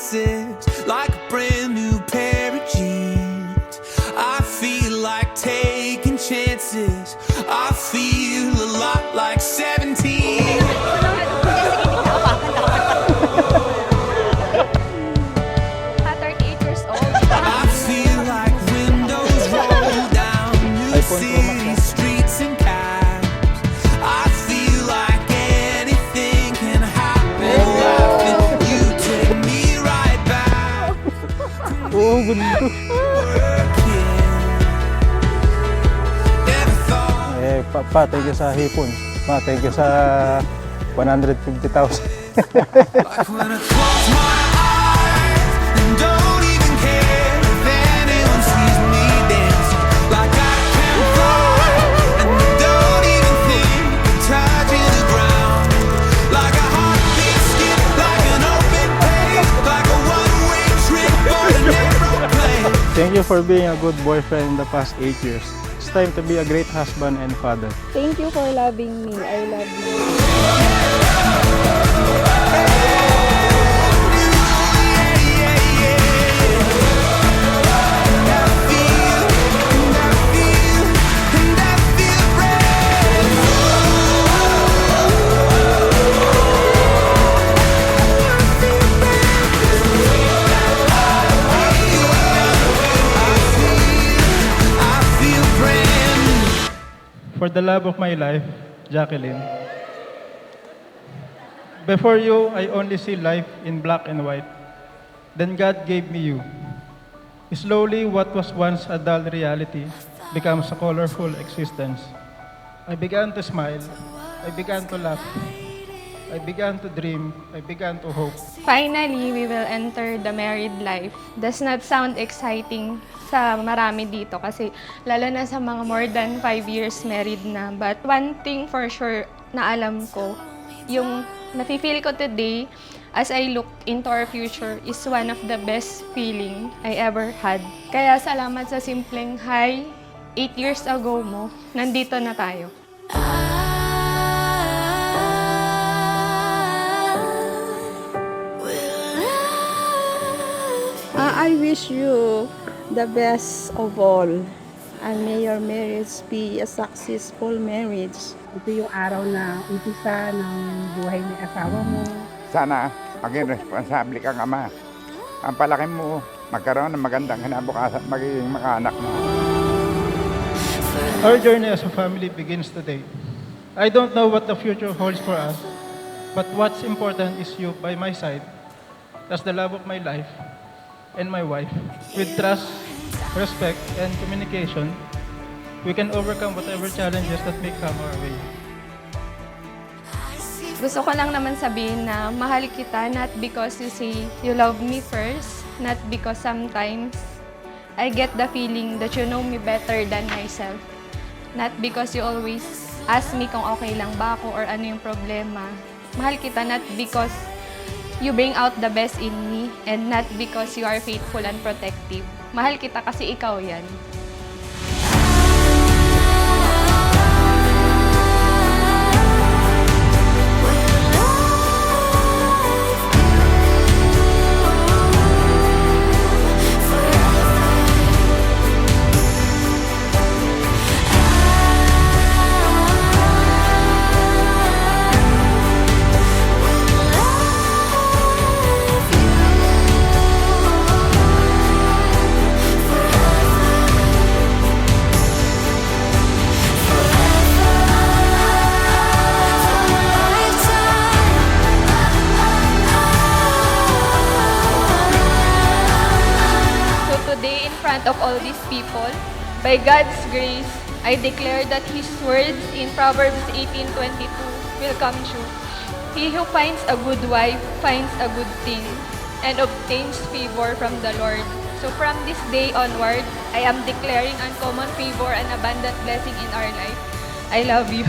chances, like a brand new pair of jeans. I feel like taking chances. I feel a lot like 17. 38 years old. I feel like windows roll down New City streets and cabs. I feel like anything can happen. Laughing, you take me right back. Oo, gundo. Never thought Patay ka sa hipon. Patay ka sa 150,000. like when I close my eyes and don't even care if anyone sees me dancing. Like I can fly and don't even think of touching the ground. Like a heartbeat skip, like an open page, like a one-way trip on an aeroplane. Thank you for being a good boyfriend in the past 8 years. It's time to be a great husband and father. Thank you for loving me. I love you. For the love of my life, Jacqueline. Before you, I only see life in black and white. Then God gave me you. Slowly, what was once a dull reality becomes a colorful existence. I began to smile. I began to laugh. I began to dream. I began to hope. Finally, we will enter the married life. Does not sound exciting sa marami dito kasi lalo na sa mga more than 5 years married na. But one thing for sure na alam ko, yung nafe-feel ko today as I look into our future is one of the best feeling I ever had. Kaya salamat sa simpleng hi, 8 years ago mo, nandito na tayo. I wish you the best of all. And may your marriage be a successful marriage. Ito yung araw na umpisa ng buhay ng asawa mo. Sana maging responsable kang ama. Ang palaki mo, magkaroon ng magandang kinabukasan at magiging mga anak mo. Our journey as a family begins today. I don't know what the future holds for us, but what's important is you by my side. That's the love of my life and my wife. With trust, respect, and communication, we can overcome whatever challenges that may come our way. Gusto ko lang naman sabihin na mahal kita not because you say you love me first, not because sometimes I get the feeling that you know me better than myself. Not because you always ask me kung okay lang ba ako or ano yung problema. Mahal kita not because you bring out the best in me and not because you are faithful and protective. Mahal kita kasi ikaw yan. Of all these people, by God's grace, I declare that His words in Proverbs 18:22 will come true. He who finds a good wife finds a good thing and obtains favor from the Lord. So from this day onward, I am declaring uncommon favor and abundant blessing in our life. I love you.